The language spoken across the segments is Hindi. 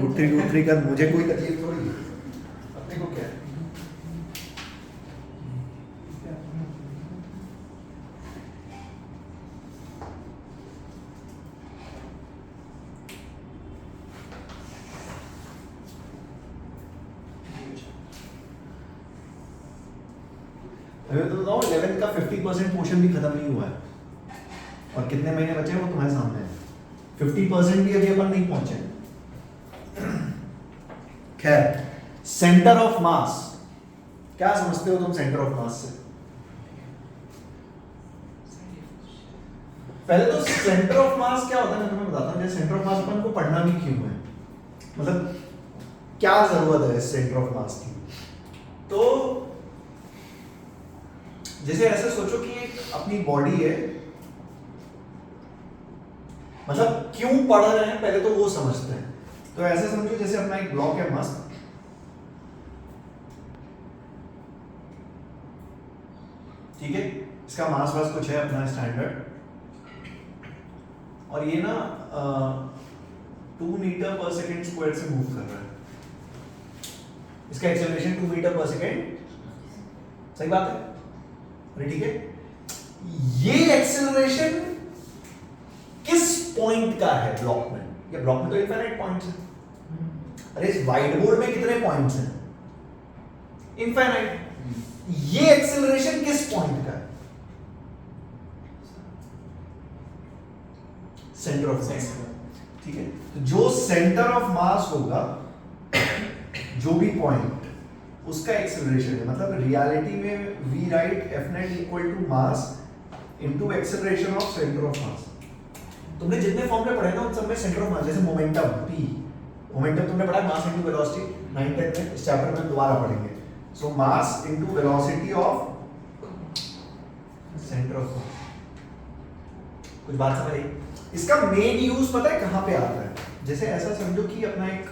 रूट थ्री कर, मुझे कोई तकलीफ थोड़ी है, अपने को क्या है। मैं तो बताऊँ 11th का 50% पोर्शन भी खत्म नहीं हुआ है और कितने महीने बचे हैं वो तुम्हारे सामने है। 50% भी अभी अपन नहीं पहुंचे। खैर, सेंटर ऑफ मास, क्या समझते हो तुम सेंटर ऑफ मास से? पहले तो सेंटर ऑफ मास क्या होता है मैं तुम्हें बताता हूँ। जैसे सेंटर ऑफ मास अपन को पढ़ना भी क्यों है, मतलब क्या जरूरत है सेंटर ऑफ मास की। तो जैसे ऐसे सोचो कि एक अपनी बॉडी है, मतलब क्यों पढ़ रहे हैं पहले तो वो समझते हैं। तो ऐसे समझो जैसे अपना एक ब्लॉक है मस्त, ठीक है, इसका मास वास कुछ है अपना स्टैंडर्ड, और ये ना 2 मीटर पर सेकेंड स्क्वायर से मूव कर रहा है। इसका एक्सेलरेशन 2 मीटर पर सेकेंड, सही बात है, अरे ठीक है। ये एक्सेलरेशन किस पॉइंट का है ब्लॉक में? ये ब्लॉक में तो इनफाइनाइट पॉइंट्स हैं। अरे इस व्हाइट बोर्ड में कितने पॉइंट्स हैं? इनफाइनाइट। ये एक्सेलरेशन किस पॉइंट का है? सेंटर ऑफ मास, ठीक है। तो जो सेंटर ऑफ मास होगा, जो भी पॉइंट, उसका एक्सेलरेशन है। मतलब रियलिटी में we write F net equal to mass into acceleration of centre of mass. तुमने जितने फॉर्मूले पढ़े ना उन सब में सेंटर ऑफ मास, जैसे मोमेंटम पी, मोमेंटम तुमने पढ़ा मास इनटू वेलोसिटी 9 10 में, इस चैप्टर में दोबारा पढ़ेंगे। So mass into velocity of centre of mass. कुछ बात समझ आई? इसका मेन यूज पता है कहां पे आता है? जैसे ऐसा समझो कि अपना एक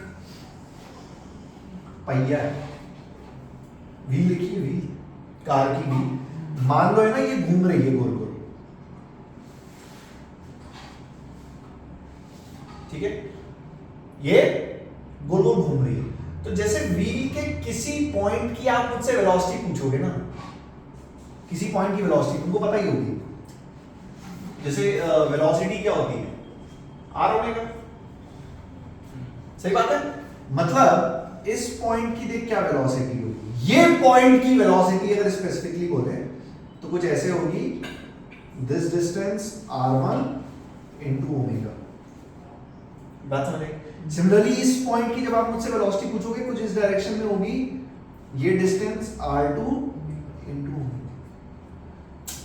पहिया है, व्हील लिखिए, व्हील कार की व्हील मान लो है ना, ये घूम रही है गोल गोल, ठीक है, ये गोल गोल घूम रही है। तो जैसे व्हील के किसी पॉइंट की आप मुझसे वेलोसिटी पूछोगे ना, किसी पॉइंट की वेलोसिटी तुमको पता ही होगी। जैसे वेलोसिटी क्या होती है? आर ओमेगा, सही बात है। मतलब इस पॉइंट की देख क्या वेलोसिटी होगी, ये पॉइंट की वेलोसिटी अगर स्पेसिफिकली बोले तो कुछ ऐसे होगी, this distance r1 into omega. बात समझ आई? सिमिलरली इस पॉइंट की जब आप मुझसे वेलोसिटी पूछोगे कुछ इस डायरेक्शन में होगी, ये डिस्टेंस r2 इनटू ओमेगा।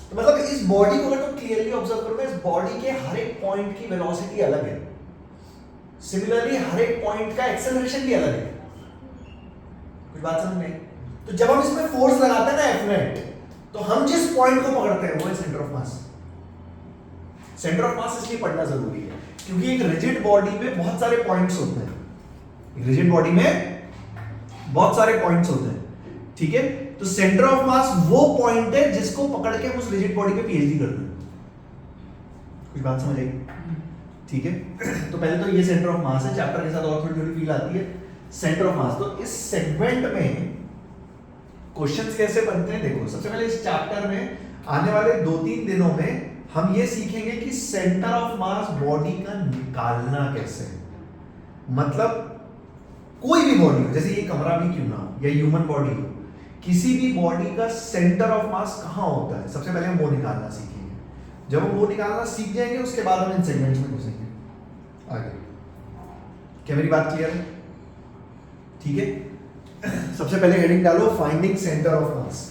तो मतलब इस बॉडी को अगर तुम क्लियरली ऑब्जर्व करोगे, इस बॉडी के हर एक पॉइंट की वेलोसिटी अलग है। सिमिलरली हर एक पॉइंट का एक्सेलरेशन भी अलग है। कुछ बात समझ में? तो जब हम इसमें फोर्स लगाते हैं ना एफ नेट, तो हम जिस पॉइंट को पकड़ते हैं वो है centre of mass. Centre of मास इसलिए पढ़ना जरूरी है क्योंकि एक रिजिड बॉडी में बहुत सारे पॉइंट्स होते हैं। एक रिजिड बॉडी में बहुत सारे पॉइंट्स होते हैं, ठीक है। तो सेंटर ऑफ मास वो पॉइंट है जिसको पकड़ के हम उस रिजिड बॉडी पे पीएचडी करते हैं। कुछ बात समझ आई? ठीक है। तो पहले तो ये सेंटर ऑफ मास है, चैप्टर के साथ और थोड़ी थोड़ी फील आती है। सेंटर ऑफ मास, तो इस सेगमेंट में क्वेश्चंस कैसे बनते हैं देखो। सबसे पहले इस चैप्टर में आने वाले 2-3 दिनों में हम ये सीखेंगे कि सेंटर ऑफ मास बॉडी का निकालना कैसे है। मतलब कोई भी बॉडी हो, जैसे ये कमरा भी क्यों ना हो या ह्यूमन बॉडी हो, किसी भी बॉडी का सेंटर ऑफ मास कहां होता है, सबसे पहले हम वो निकालना सीखेंगे। जब हम वो निकालना सीख जाएंगे उसके बाद हम इन सेगमेंट्स में घुसेंगे आगे। क्या मेरी बात क्लियर है? ठीक है। सबसे पहले हेडिंग डालो, फाइंडिंग सेंटर ऑफ मास।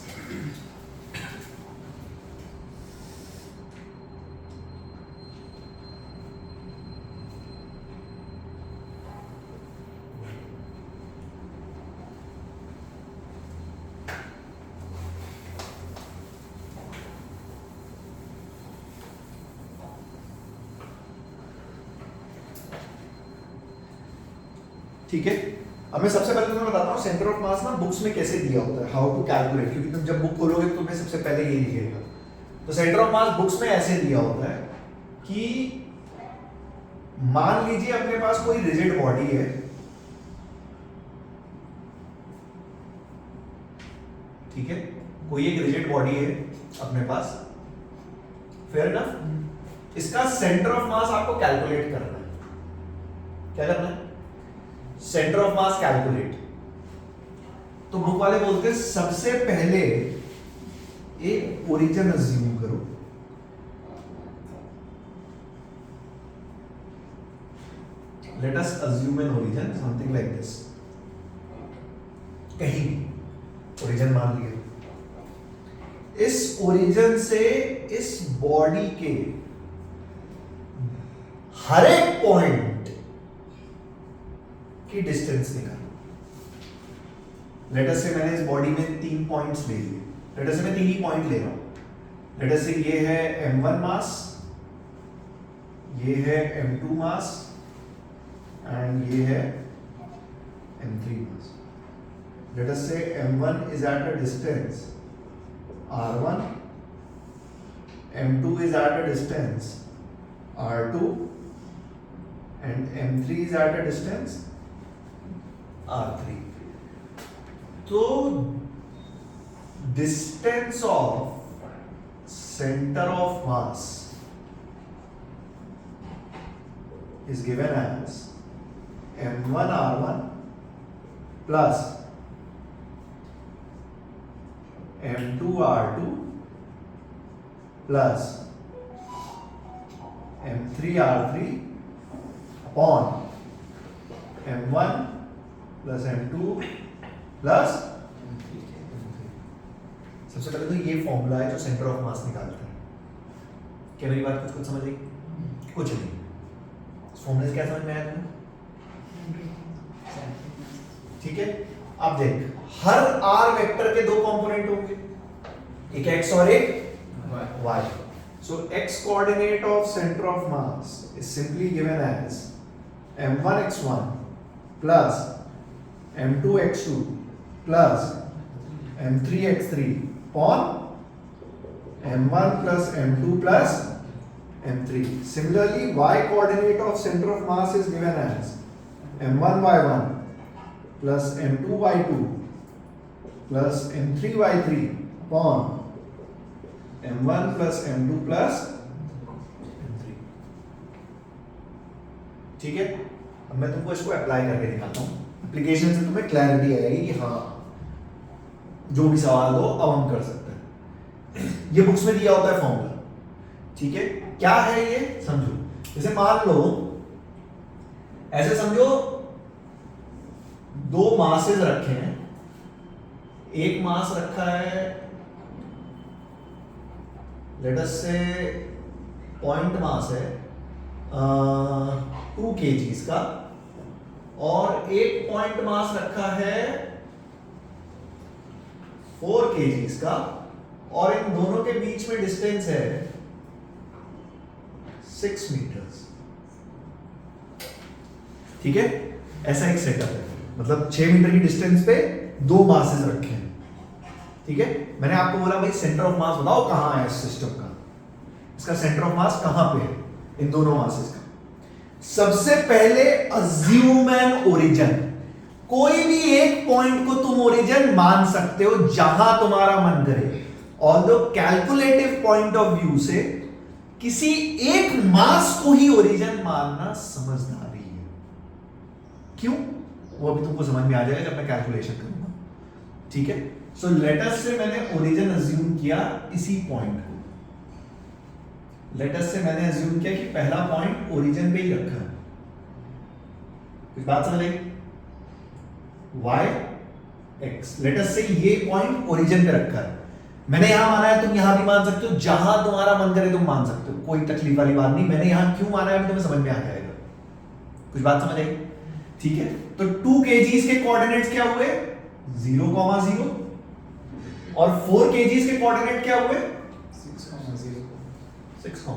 ठीक है। अब मैं सबसे पहले तुम्हें बताता हूँ सेंटर ऑफ मास ना बुक्स में कैसे दिया होता है, हाउ टू कैलकुलेट, क्योंकि तुम जब बुक खोलोगे तो तुम्हें सबसे पहले ये दिखेगा। तो सेंटर ऑफ मास बुक्स में ऐसे दिया होता है कि मान लीजिए अपने पास कोई रिजिड बॉडी है, ठीक है, कोई एक रिजिड बॉडी है अपने पास, फेयर इनफ। इसका सेंटर ऑफ मास आपको कैलकुलेट करना है। क्या करना है? Centre of mass calculate. तो बुक वाले बोलते हैं सबसे पहले एक ओरिजिन अज्यूम करो। Let us assume an origin something like this. कहीं भी ओरिजिन मान लिया। इस ओरिजिन से इस बॉडी के हर एक पॉइंट की डिस्टेंस निकालो। लेट अस से मैंने इस बॉडी में 3 पॉइंट्स ले लिए। लेट अस से मैं 3 ही पॉइंट ले रहा हूं। लेट अस से ये है m1 मास, ये है m2 मास एंड ये है m3 mass. Let us say m1 is at a distance r1, m2 is at a distance r2 and m3 is at a distance r3. So distance of center of mass is given as m1 r1 plus m2 r2 plus m3 r3 upon m1 plus m2 plus सबसे पहले तो ये फॉर्मूला है जो सेंटर ऑफ मास निकालता है। क्या मेरी बात कुछ समझ आई? कुछ नहीं। इस फॉर्मूले से क्या समझ में आया तुम्हें? ठीक है, अब देख, हर r वेक्टर के 2 कंपोनेंट होंगे, एक x और एक y. So x coordinate of center of mass is simply given as m1 x1 plus m2 x2 plus m3 x3 upon m1 plus m2 plus m3. Similarly, y coordinate of center of mass is given as m1 y1 plus m2 y2 plus m3 y3 upon m1 plus m2 plus m3. ठीक है, अब मैं तुमको इसको अप्लाई करके दिखाता हूँ। एप्लीकेशन से तुम्हें क्लैरिटी आएगी कि हाँ जो भी सवाल दो अब हम कर सकते हैं। ये बुक्स में दिया होता है फॉर्मूला, ठीक है। क्या है ये समझो। जैसे मान लो, ऐसे समझो 2 मासेस रखे हैं। एक मास रखा है लेट अस से पॉइंट मास है 2 kgs का, और एक पॉइंट मास रखा है 4 kgs का, और इन दोनों के बीच में डिस्टेंस है 6 मीटर्स। ठीक है, ऐसा एक सेटअप है। मतलब 6 मीटर की डिस्टेंस पे 2 मासेस रखे हैं। ठीक है, मैंने आपको बोला भाई सेंटर ऑफ मास बताओ कहां है इस सिस्टम का। इसका सेंटर ऑफ मास कहां पे है इन दोनों मासेस का। सबसे पहले अज्यूम एन ओरिजिन। कोई भी एक पॉइंट को तुम ओरिजिन मान सकते हो जहां तुम्हारा मन करे। Although calculative point of view से किसी एक मास को ही ओरिजिन मानना समझदारी है। क्यों? वो अभी तुमको समझ में आ जाएगा जब मैं कैलकुलेशन करूंगा। ठीक है, सो लेट अस से मैंने ओरिजिन अज्यूम किया इसी पॉइंट को। लेट अस से मैंने अज्यूम किया कि पहला पॉइंट ओरिजिन पे ही रखा है। कुछ बात समझ आई? y x। लेट अस से ये पॉइंट ओरिजिन पे रखा है। मैंने यहां माना है, तुम यहां भी मान सकते हो, जहां तुम्हारा मन करे तुम मान सकते हो, कोई तकलीफ वाली बात नहीं। मैंने यहां क्यों माना है अभी तुम्हें समझ में आ जाएगा। कुछ बात समझ आई? ठीक है, तो 2 kgs के कोऑर्डिनेट्स क्या हुए? 0, 0, और 4 kgs के कोऑर्डिनेट क्या हुए? 6, 0।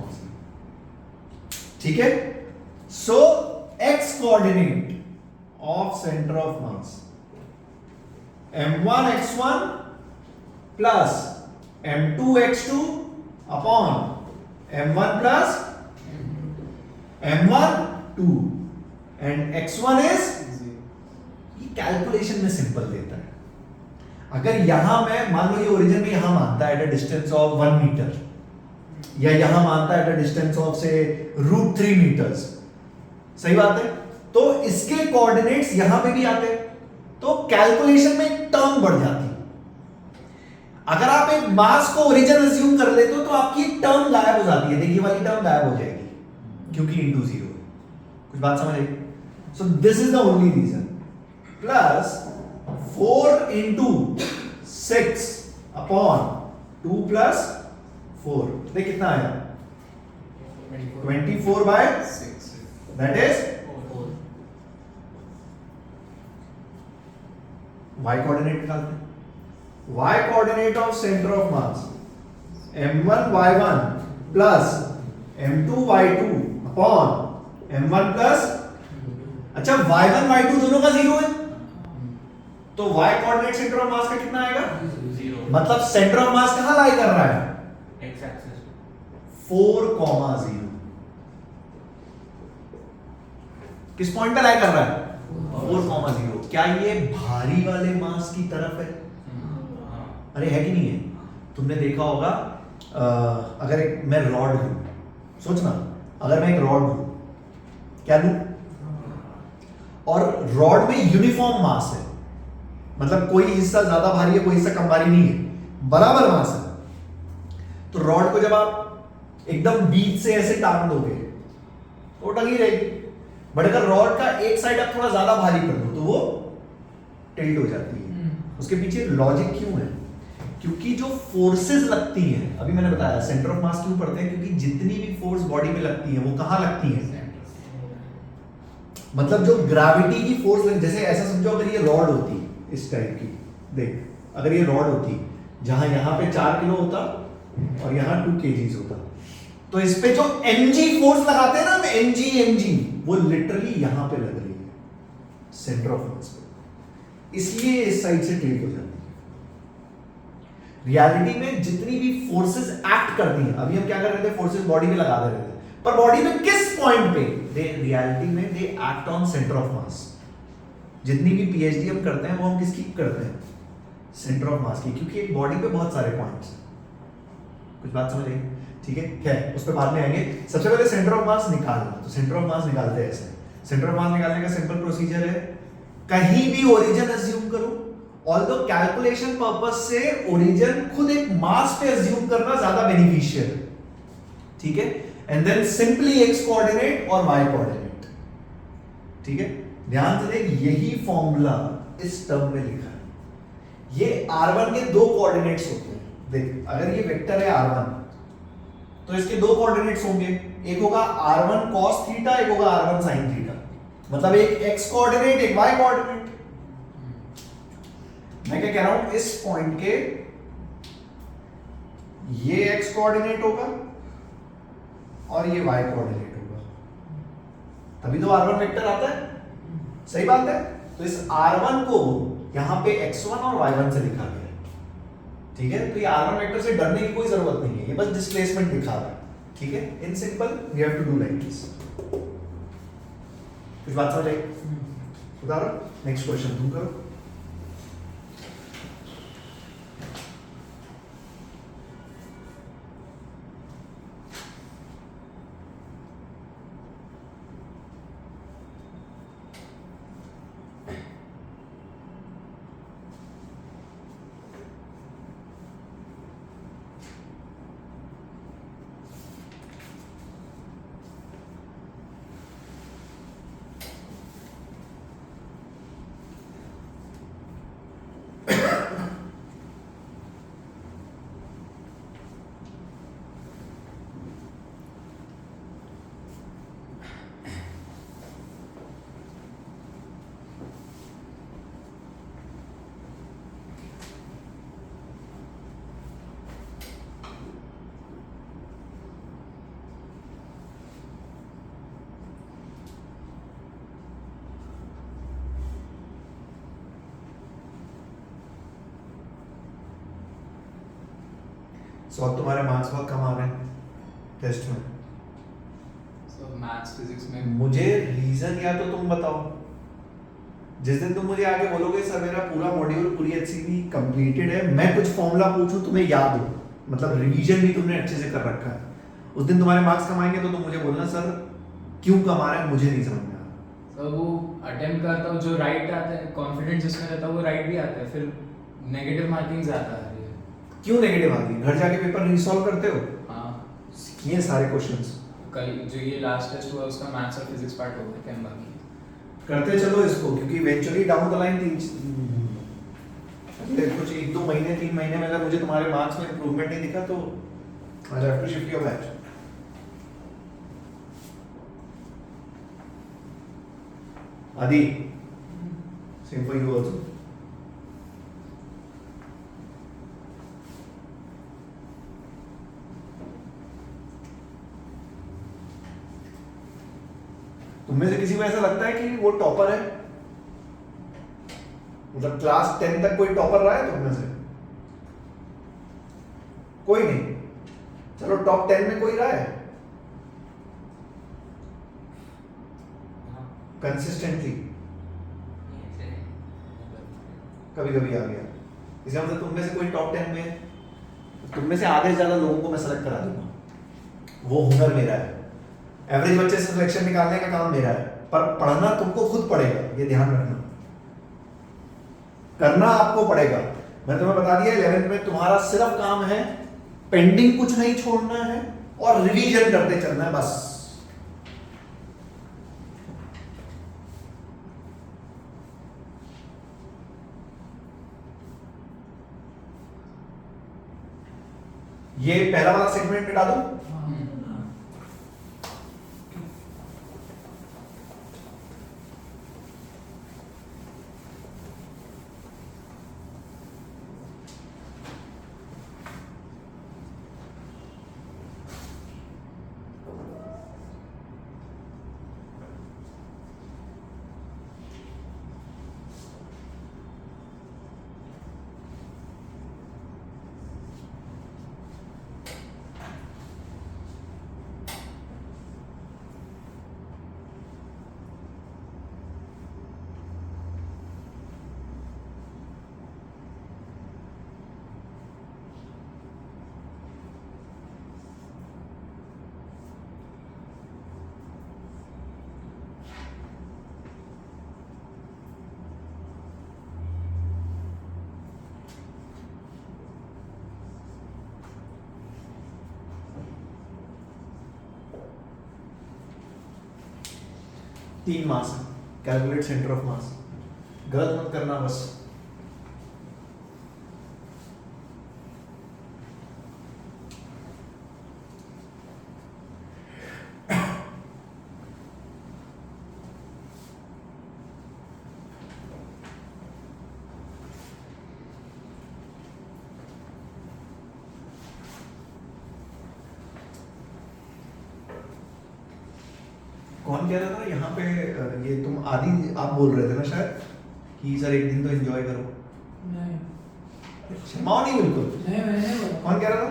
ठीक है, सो x coordinate of centre of mass m1 x1 plus m2 x2 upon m1 plus m1 2 and x1 is, ये कैलकुलेशन में सिंपल देता है। अगर यहां मैं मान लो ये ओरिजिन में यहां मानता है at a distance of 1 metre, या यहां मानता है एट अ डिस्टेंस ऑफ से √3 मीटर्स, सही बात है, तो इसके कोऑर्डिनेट्स यहां पे भी आते हैं, तो कैलकुलेशन में एक टर्म बढ़ जाती है। अगर आप एक मास को ओरिजिन अज्यूम कर लेते हो तो आपकी एक टर्म गायब हो जाती है, देखिए वाली टर्म गायब हो जाएगी क्योंकि इनटू 0। कुछ बात समझ आई? So this is the only reason. Plus 4 into 6 upon 2 plus 4, देख कितना आया 24/6, दैट इज y कोऑर्डिनेट निकालते हैं। y coordinate of centre of mass m1 y1 plus m2 y2 upon m1 plus, अच्छा y1 y2 दोनों का 0 है, तो y कोऑर्डिनेट सेंटर ऑफ मास का कितना आएगा 0, मतलब सेंटर ऑफ मास कहां लाई कर रहा है x एक्सिस 4,0, किस पॉइंट पे लाई कर रहा है 4,0। क्या ये भारी वाले मास की तरफ है? अरे है कि नहीं है? तुमने देखा होगा अगर एक मैं रॉड लूं, सोचना अगर मैं एक रॉड लूं, क्या लूं, और रॉड में यूनिफॉर्म मास है, मतलब कोई हिस्सा ज्यादा भारी है कोई हिस्सा कम भारी नहीं है, बराबर मास है, तो रॉड को जब आप एकदम बीच से ऐसे टांग दोगे तो वो टंगी रहेगी, बट अगर रॉड का एक साइड आप थोड़ा ज्यादा भारी कर दो तो वो टिल्ट हो जाती है। उसके पीछे लॉजिक क्यों है? क्योंकि जो फोर्सेस लगती हैं, अभी मैंने बताया सेंटर ऑफ मास क्यों पढ़ते हैं, क्योंकि जितनी भी फोर्स बॉडी में लगती है वो कहां लगती है, मतलब जो ग्रेविटी की फोर्स जैसे ऐसा समझो अगर ये रॉड होती इस टाइप की, देख अगर ये रॉड होती जहां यहां पे 4 किलो होता और यहां 2 kg होता, तो इस पे जो mg फोर्स लगाते हैं ना हम, mg वो लिटरली यहां पे लग रही है सेंटर ऑफ मास पे, इसलिए इस साइड से टिल्ट हो जाती है। रियलिटी में जितनी भी फोर्सेस एक्ट करती हैं, अभी हम क्या कर रहे थे, फोर्सेस बॉडी में लगा दे रहे थे, पर बॉडी में किस पॉइंट पे, दे रियलिटी में they act on centre of मास। जितनी भी पीएचडी हम करते हैं वो हम किसकी करते हैं, सेंटर ऑफ मास की, क्योंकि एक बॉडी पे बहुत सारे पॉइंट्स हैं। कुछ बात समझ आई? ठीक है, क्या है उस पर बाद में आएंगे। सबसे पहले सेंटर ऑफ मास निकालना, तो सेंटर ऑफ मास निकालते हैं ऐसे। सेंटर ऑफ मास निकालने का सिंपल प्रोसीजर है, कहीं भी ओरिजिन अज्यूम करो, ऑल्दो कैलकुलेशन पर्पस से ओरिजिन खुद एक मास पे अज्यूम करना ज्यादा बेनिफिशियल है, ठीक है, and then simply X coordinate और वाई कोऑर्डिनेट, ठीक है। ध्यान से देख, यही फॉर्मूला इस टर्म में लिखा है। ये r1 के दो कोऑर्डिनेट्स होते हैं, देख अगर ये वेक्टर है r1 तो इसके दो कोऑर्डिनेट्स होंगे, एक होगा r1 cos थीटा, एक होगा r1 sin थीटा, मतलब एक x कोऑर्डिनेट एक y कोऑर्डिनेट। मैं क्या कह रहा हूं, इस पॉइंट के ये x कोऑर्डिनेट होगा और ये y कोऑर्डिनेट होगा, तभी तो r1 वेक्टर आता है, सही बात है। तो इस r1 को यहां पे x1 और y1 से लिखा गया है, ठीक है। तो ये r1 वेक्टर से डरने की कोई जरूरत नहीं है, ये बस डिस्प्लेसमेंट दिखा रहा है, ठीक है। In simple we have to do like this. कुछ बात समझ आई? उतारो, नेक्स्ट क्वेश्चन तुम करो। सो अब तुम्हारे मार्क्स बहुत कम आ रहे हैं टेस्ट में। मैथ्स फिजिक्स में मुझे रीजन या तो तुम बताओ, जिस दिन तुम मुझे आके बोलोगे सर मेरा पूरा मॉड्यूल पूरी एचसीवी कंप्लीटेड है, मैं कुछ फॉर्मूला पूछूं तुम्हें याद हो, मतलब रिवीजन भी तुमने अच्छे से कर रखा है, उस दिन तुम्हारे मार्क्स कमाएंगे तो तुम मुझे बोलना सर क्यों कमा रहे हैं मुझे नहीं समझ में आ रहा। तो वो अटेम्प्ट करता हूँ, जो राइट आता है कॉन्फिडेंस जिसमें रहता है वो राइट भी आता है, फिर नेगेटिव मार्किंग ज़्यादा आ रही है। क्यों नेगेटिव आती है? घर जाके पेपर रीसॉल्व करते हो? हाँ, किए सारे क्वेश्चंस। कल जो ये लास्ट टेस्ट हुआ उसका मैथ्स और फिजिक्स पार्ट हो गया, क्या बाकी करते चलो इसको, क्योंकि इवेंचुअली डाउन द लाइन कुछ 1-2 महीने 3 महीने में अगर मुझे तुम्हारे मार्क्स में इंप्रूवमेंट नहीं दिखा तो I have to shift your batch. आदि सेम फॉर यू आल्सो। तुममें से किसी को ऐसा लगता है कि वो टॉपर है? मतलब क्लास 10 तक कोई टॉपर रहा है तुममें से? कोई नहीं। चलो टॉप 10 में कोई रहा है कंसिस्टेंटली? कभी कभी आ गया। इसका मतलब तुम में से कोई टॉप 10 में, तुम में से आधे से ज्यादा लोगों को मैं सेलेक्ट करा दूंगा। वो हुनर मेरा है। एवरेज बच्चे से सिलेक्शन निकालने का काम मेरा है, पर पढ़ना तुमको खुद पड़ेगा, ये ध्यान रखना। करना आपको पड़ेगा। मैंने तुम्हें बता दिया 11th में तुम्हारा सिर्फ काम है पेंडिंग कुछ नहीं छोड़ना है और रिवीजन करते चलना है बस। ये पहला वाला सेगमेंट मिटा दो। 3 मास कैलकुलेट सेंटर ऑफ मास। गलत मत करना बस। कौन कह रहा था यहाँ पे, ये तुम आदि आप बोल रहे थे ना शायद कि सर एक दिन तो एंजॉय करो। नहीं शर्माओ नहीं बिल्कुल। नहीं मैंने बोला। कौन कह रहा था?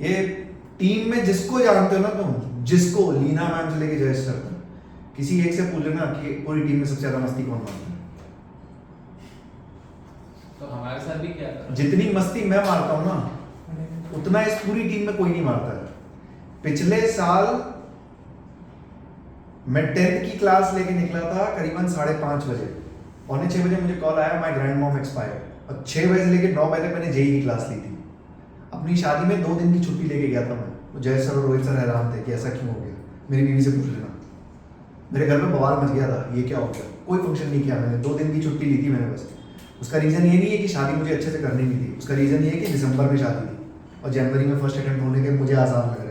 ये टीम में जिसको जानते हो ना तुम, जिसको लीना मैम से लेके जयेश सर तक, किसी एक से पूछ लेना कि पूरी टीम में सबसे ज्यादा मस्ती कौन मारता है। तो हमारे साथ भी क्या था? जितनी मस्ती मैं मारता हूँ ना उतना इस पूरी टीम में कोई नहीं मारता है। पिछले साल मैं 10th की क्लास लेके निकला था करीबन 5:30 बजे। 5:45 बजे मुझे कॉल आया माय ग्रैंड मॉम एक्सपायर्ड, और 6 बजे से लेके 9 बजे तक मैंने जेई की क्लास ली थी। अपनी शादी में 2 दिन की छुट्टी लेके गया था मैं। तो जय सर और रोहित सर हैरान थे कि ऐसा क्यों हो गया। मेरी बीवी से पूछ लेना। मेरे घर में बवाल मच गया था, ये क्या हो गया। कोई फंक्शन नहीं किया मैंने, 2 दिन की छुट्टी ली थी मैंने बस। उसका रीज़न ये नहीं है कि शादी मुझे अच्छे से करनी नहीं थी, उसका रीज़न ये है कि दिसंबर में शादी थी और जनवरी में फर्स्ट अटेम्प्ट होने के मुझे आसान लग रहे थे।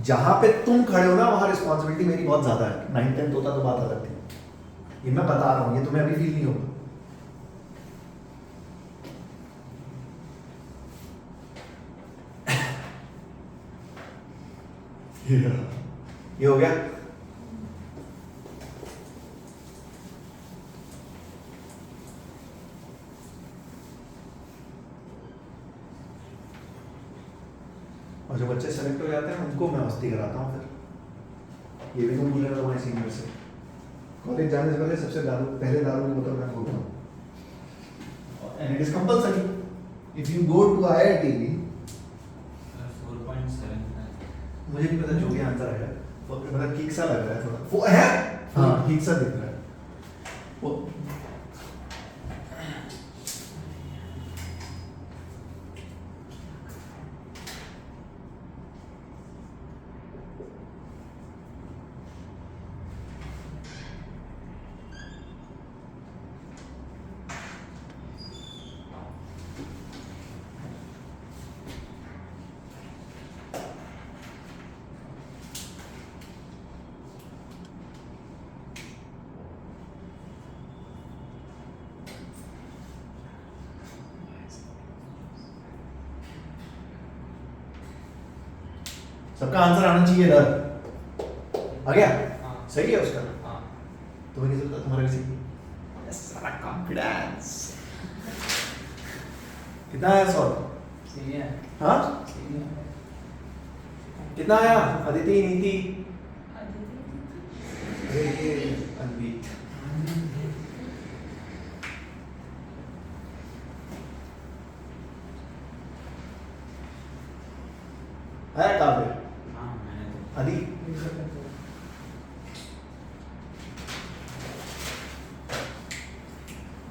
जहाँ पे तुम खड़े हो ना वहाँ रिस्पॉन्सिबिलिटी मेरी बहुत ज़्यादा है। 9th-10th होता तो बात अलग थी। ये मैं बता रहा हूँ, ये तुम्हें अभी फील नहीं होगा। ये हो गया। और जो बच्चे सेलेक्ट हो जाते हैं उनको मैं मस्ती कराता हूँ फिर। ये भी तुम भूल रहे हो तुम्हारे सीनियर से। कॉलेज जाने से पहले सबसे पहले दारू की बोतल मैं खोलता हूँ and it is compulsory if you go to IIT 4.7 मुझे नहीं पता जो भी आंसर आएगा मतलब ठीक सा लग रहा है थोड़ा वो है हाँ ठीक सा दिख रहा है वो सबका आंसर आना चाहिए इधर आ गया हाँ। सही है उसका हाँ तुम्हें नहीं लगता तुम्हारा किसी सारा कॉन्फिडेंस कितना आया सॉल्व सही है हाँ सही है कितना आया अदिति नीति अरे ये अनबीट आया काव्य हाँ मैंने तो अदी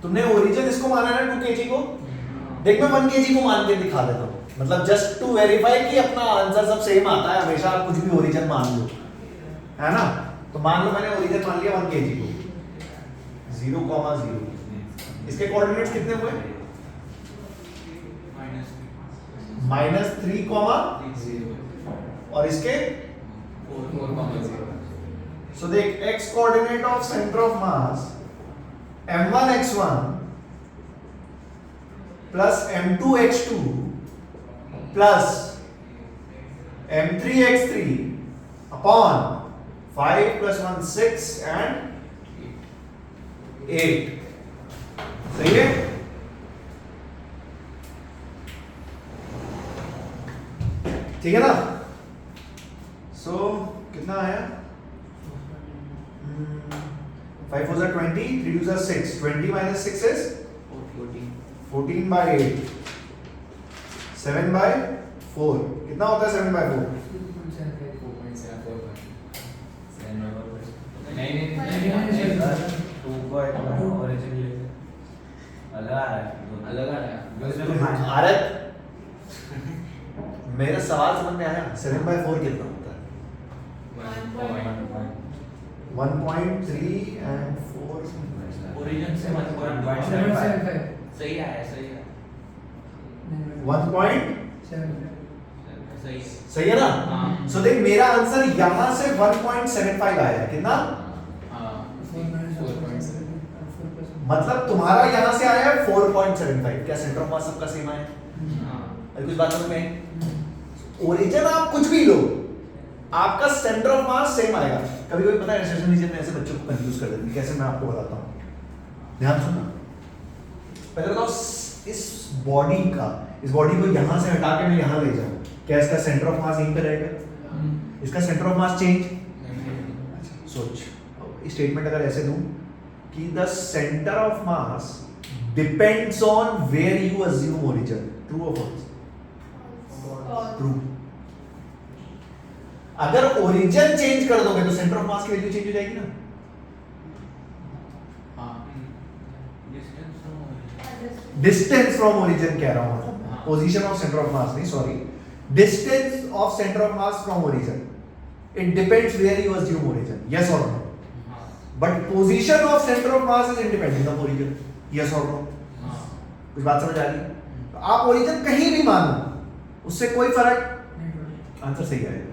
तुमने ओरिजिन इसको माना है 2 kg को देख मैं 1 kg को मान के दिखा देता हूँ मतलब जस्ट टू वेरीफाई कि अपना आंसर सब सेम आता है हमेशा आप कुछ भी ओरिजिन मान लो है ना तो मान लो मैंने ओरिजिन मान लिया 1 kg को 0,0 इसके कोऑर्डिनेट्स कितने हुए -3, और इसके सो देख x coordinate of centre of mass m1 x1 plus m2 x2 plus m3 x3 upon 5 plus 1 6 and 8 सही है ठीक है ना सो कितना आया 5 4 20 3 2 6 20 minus 6 is 14 by 8 7 by 4 कितना होता है 7 by 4 अलग आ रहा है भारत मेरा सवाल समझ में आया 7 by 4 कितना होता है 1.3 and 4 ओरिजिन से 1.75 सही आया सही है 1 point सही सही है ना हाँ। सो देख मेरा आंसर यहां से 1.75 आया है कितना मतलब तुम्हारा यहां से आया है 4.75 क्या सेंटर ऑफ मास सबका सेम आया अरे कुछ बात समझ में ओरिजिन आप कुछ भी लो आपका सेंटर ऑफ मास सेम आएगा कभी कभी पता है रिसेशन रीजन में ऐसे बच्चों को कंफ्यूज कर देती है कैसे मैं आपको बताता हूं ध्यान सुनना पहले बताओ इस बॉडी का इस बॉडी को यहां से हटा के मैं यहां ले जाऊं क्या इसका सेंटर ऑफ मास यहीं पे रहेगा इसका सेंटर ऑफ मास चेंज सोच स्टेटमेंट अगर ऐसे दूं कि the centre of mass depends on where you assume origin true और फॉल्स ट्रू अगर ओरिजिन चेंज कर दोगे तो सेंटर ऑफ मास की वैल्यू चेंज हो जाएगी ना डिस्टेंस फ्रॉम ओरिजिन कह रहा हूं मतलब position of centre of mass नहीं sorry distance of centre of mass from origin it depends where you assume origin yes और no but position of centre of mass is independent of origin yes और नो कुछ बात समझ आ रही तो आप ओरिजिन कहीं भी मानो उससे कोई फर्क आंसर सही आएगा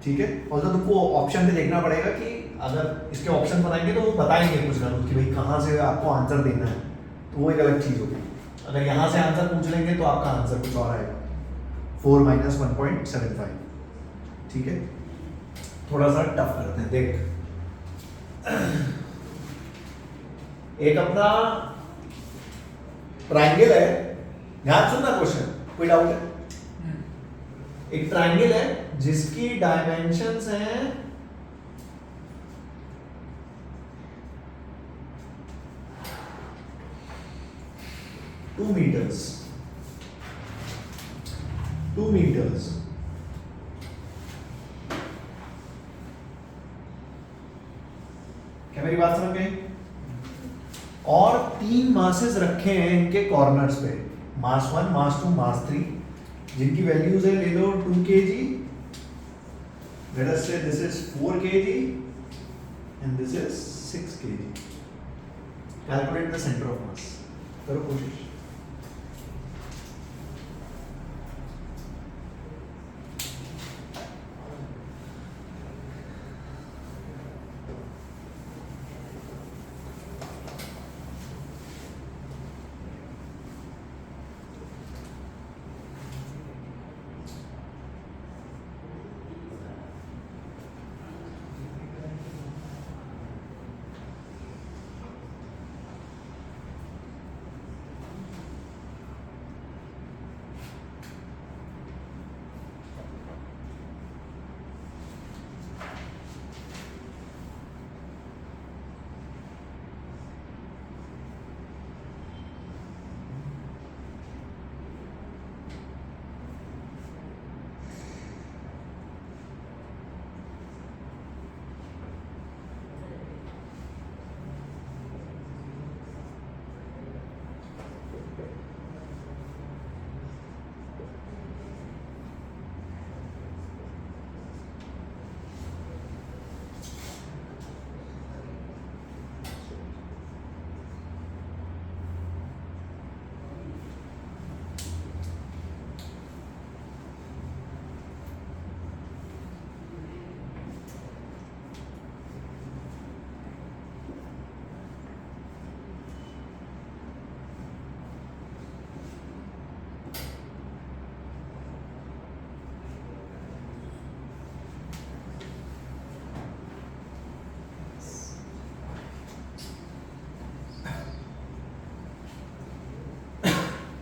ठीक है और तो तुमको ऑप्शन पे देखना पड़ेगा कि अगर इसके ऑप्शन बनाएंगे तो वो बताएंगे कुछ ना कुछ कि भाई कहाँ से आपको आंसर देना है तो वो एक अलग चीज होगी अगर यहाँ से आंसर पूछ लेंगे तो आपका आंसर कुछ और आएगा 4 minus 1.75 ठीक है थोड़ा सा टफ करते हैं देख एक अपना ट्रायंगल है ध्यान सुनना क्वेश्चन कोई डाउट है एक ट्रायंगल है जिसकी डायमेंशंस हैं 2 meters. 2 meters. क्या मेरी बात समझ गई? और 3 मासेस रखे हैं इनके कॉर्नर्स पे, मास 1, मास 2, मास 3, जिनकी वैल्यूज है, ले लो 2 kg, let us say this is 4 kg and this is 6 kg. Calculate the center of mass. करो कोशिश.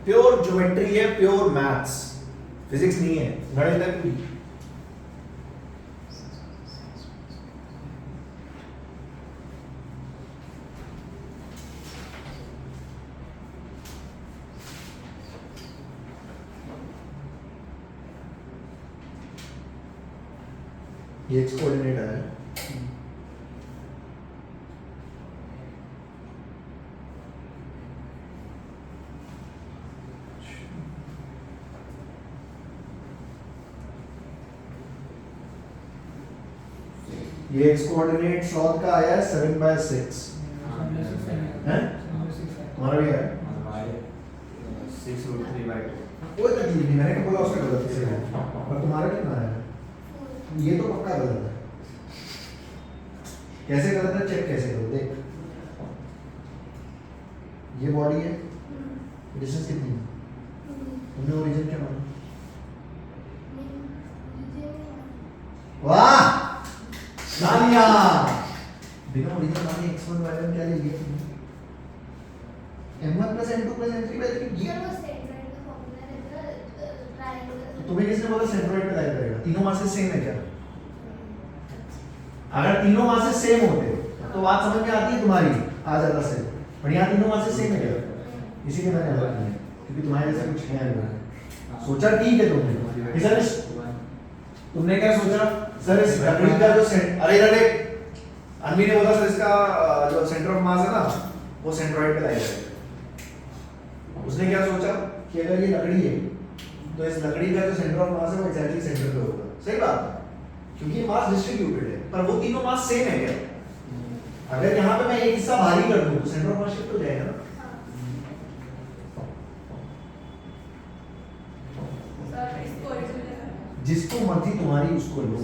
प्योर ज्योमेट्री है, प्योर मैथ्स, फिजिक्स नहीं है, गणित है पूरी. ये एक्स कोऑर्डिनेट है. ये एक्स कोऑर्डिनेट सॉल्व का आया है 7/6 है, तुम्हारा भी है 6√3/2. कोई तकलीफ नहीं, मैंने क्या बोला उसका गलत से है, पर तुम्हारा कितना है? ये तो पक्का गलत है. कैसे गलत है चेक कैसे करो, देख. ये बॉडी है, डिस्टेंस कितनी है? तुमने ओरिजिन क्या माना? वाह तालियां. बिना ओरिजिन माने x1 y1 क्या ले लिया तुमने? m1 + m2 + m3 वैल्यू ये तुम्हें किसने बोला सेंट्रोइड पे लाई करेगा? तीनों मासेस सेम है क्या? अगर तीनों मासेस सेम होते तो बात समझ में आती है तुम्हारी, आ जाता से. पर यहाँ तीनों मासेस सेम है क्या? इसीलिए मैंने अलग किया, क्योंकि तुम्हारे जैसा कुछ है नहीं. सोचा ठीक है तुमने. सर तुमने क्या सोचा? सर इस लकड़ी का जो अरे इधर देख, अनवी ने बोला सर इसका जो सेंटर ऑफ मास है ना वो सेंट्रोइड पे लाई करेगा. उसने क्या सोचा कि अगर ये लकड़ी है तो इस लकड़ी का जो सेंटर ऑफ मास है वो एग्जैक्टली सेंटर पे होगा. सही बात है, क्योंकि ये मास डिस्ट्रीब्यूटेड है. पर वो तीनों मास सेम है क्या? अगर यहाँ पे मैं एक हिस्सा भारी कर दूं तो सेंटर ऑफ मास शिफ्ट हो जाएगा ना. जिसको मर्जी तुम्हारी उसको लो,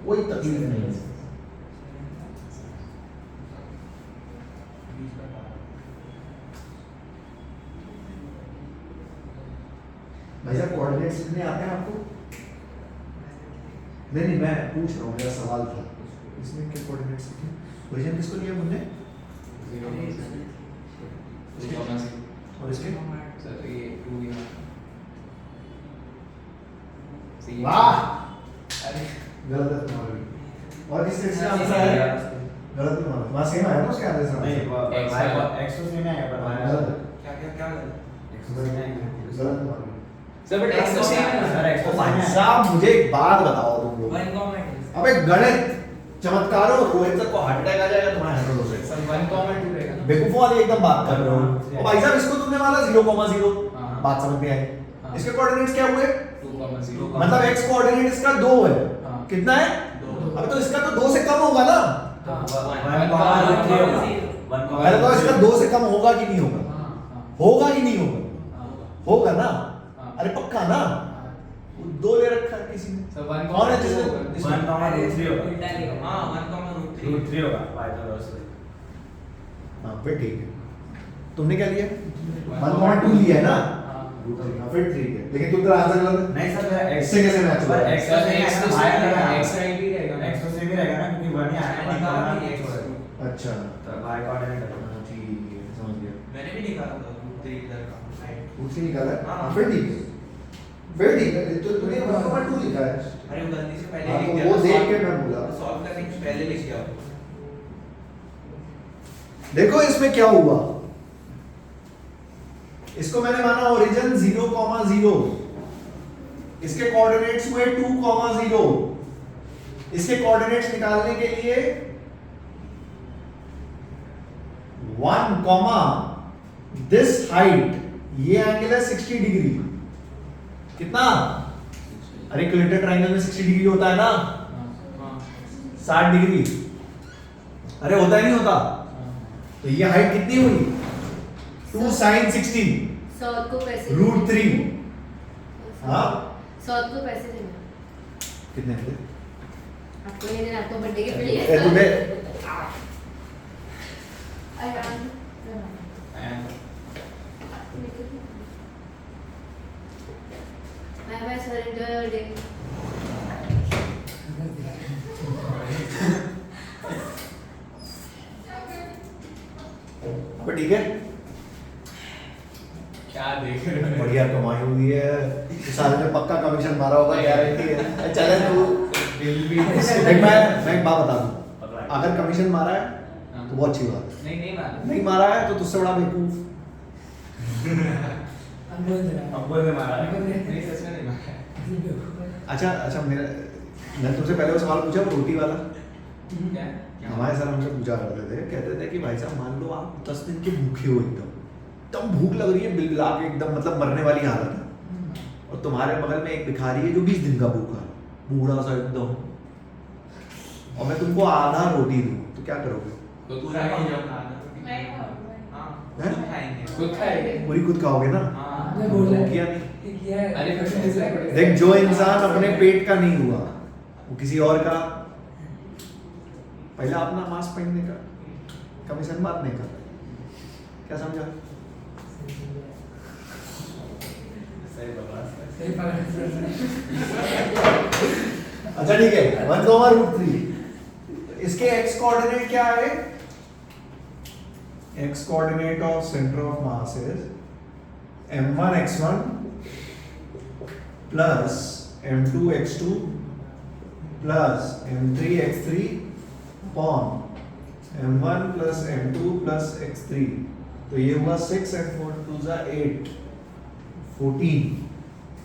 कोई तकलीफ नहीं है. भाई साहब कोऑर्डिनेट्स कितने आते हैं आपको? नहीं मैं पूछ रहा हूँ, मेरा सवाल था. इसमें क्या कोऑर्डिनेट्स लिखे? ओरिजिन किसको लिया हमने? और इसके सर ये 2 यहाँ. वाह गलत है तुम्हारा भी. और किससे इसका आंसर है? गलत तुम्हारा. वहाँ सेम आया ना उसके आंसर से? नहीं, x तो सेम है पर गलत है. क्या क्या क्या क्या गलत? सर बट एक्स तो सेम है ना सर, X तो भाई same है। साहब मुझे एक बात बताओ तुम लोग, वन कमेंट अबे गणित चमत्कारों रोहित सर को हार्ट अटैक आ जाएगा तुम्हारे हाथों से। सर 1,2 रहेगा ना बेवकूफों वाली एकदम बात कर रहे हो। और भाई साहब इसको तुमने माना 0,0, हाँ। बात समझ में आई। हाँ। इसके कोऑर्डिनेट्स क्या हुए? 2,0 मतलब x कोऑर्डिनेट इसका 2 है। हाँ। कितना है? दो। अब तो इसका तो 2 से कम होगा ना। पहले तो इसका 2 से कम होगा कि नहीं होगा? होगा कि नहीं होगा? होगा ना। हाँ। अरे पक्का ना। 2 ले रखा है किसी ने। सर 1, कौन है जिसने? उल्टा लिखो। हाँ 1,√3 हाँ फिर ठीक है। तुमने क्या लिया? 1,2 लिया है ना? हाँ। हाँ, फिर ठीक है। लेकिन तुम तेरा आंसर गलत है। नहीं सर मेरा x इससे कैसे मैच हुआ? X तो नहीं X तो आएगा, same आएगा रहेगा, ना। X right ही रहेगा ना। X तो same ही रहेगा ना क्योंकि 1 ही आया मैंने है, कहा 1 कि x X अच्छा तो y कोऑर्डिनेट है। हाँ, ठीक है समझ गया। मैंने भी निकाला था √3 इधर का राइट। उससे निकाला है? हाँ। हाँ फिर ठीक है। फिर ठीक है। तो तूने 1,2 लिखा है। अरे वो गलती से पहले हाँ, लिख तो दिया वो था, देख solve- के मैं बोला। सॉल्व करने के पहले लिख दिया। देखो इसमें क्या हुआ। इसको मैंने माना ओरिजिन 0,0, इसके कोऑर्डिनेट्स हुए 2,0। इसके कोऑर्डिनेट्स निकालने के लिए 1, दिस हाइट, ये एंगल है 60 डिग्री। कितना? अरे इक्विलेटरल ट्रायंगल में 60 डिग्री होता है ना, 60 डिग्री। अरे होता ही नहीं होता। तो ये हाइट कितनी हुई? 2 sin 60 सौद को पैसे √3। हाँ सौद को पैसे देना कितने थे? आपको ये देना, आपको बर्थडे के लिए ए, तुम्हें bye bye sir, enjoy your day. अब ठीक है। क्या देख रहे हो? बढ़िया कमाई हुई है। इस साल ने पक्का कमीशन मारा होगा, गारंटी है। चले तू बिल भी देख, मैं एक बात बता दूं, अगर कमीशन मारा है तो बहुत अच्छी बात है। नहीं मारा। नहीं मारा है तो तुझसे बड़ा बेवकूफ। अब्बू ने मारा है। नहीं सच में नहीं मारा। अच्छा मैं तुमसे पहले वो सवाल पूछा, वो रोटी वाला। क्या? हमारे सर हमसे पूछा करते थे, कहते थे कि भाई साहब मान लो आप 10 दिन के भूखे हो, एकदम भूख लग रही है, बिलबिला के एकदम मतलब मरने वाली हालत है, और तुम्हारे बगल में एक भिखारी है जो 20 दिन का भूखा है, बूढ़ा सा एकदम, और मैं तुमको आधा रोटी दूं तो क्या करोगे? तो पूरा ही जब खाना। मैं खाऊंगा। हाँ हैं? खुद खाएंगे। खुद खाएंगे। पूरी खुद खाओगे ना? हाँ आपने बोला है किया नहीं। किया है। अरे क्वेश्चन इज लाइक देख, जो इंसान अपने पेट का नहीं हुआ वो किसी और का पहला अपना मास्क पहनने का, कमीशन मारने का, क्या समझा? सही बात है। सही पकड़ा। अच्छा ठीक है, 1/√3। इसके x कोऑर्डिनेट क्या है? x coordinate of centre of mass is m1 x1 plus m2 x2 plus m3 x3 upon m1 plus m2 plus x3। तो ये हुआ 6 and 4 2 is 8,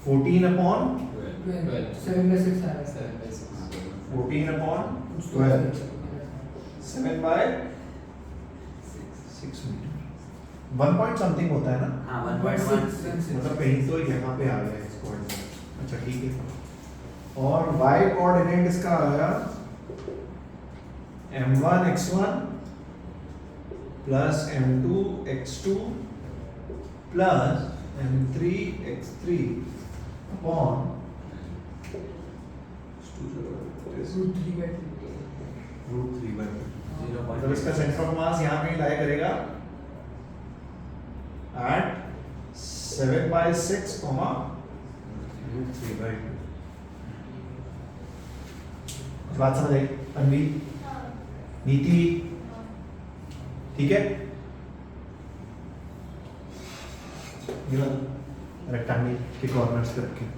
14 अपॉन 7 में 6 आ रहा है। 14 अपॉन 12, 7/6 मीटर। 1 point something होता है ना, हाँ 1.1 मतलब कहीं तो यहाँ पे आ गया इस कोऑर्डिनेट। अच्छा ठीक है, और y कोऑर्डिनेट इसका आ गया m1 x1 plus m2 x2 plus m3 x3 upon मतलब इसका सेंटर ऑफ मास यहाँ कहीं लाया करेगा at 7/6, √3/2। बात समझ आई अनवी? नीति ठीक है? रेक्टेंगल के कॉर्नर्स पे रखें।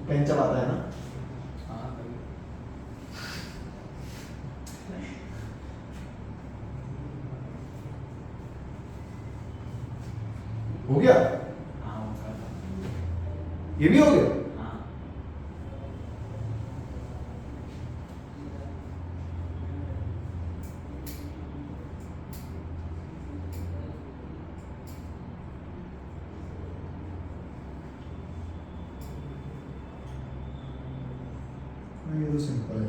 पेन चलाता है ना? हाँ कभी हो गया? हाँ वो कर ये भी हो गया? हाँ ये तो सिंपल है।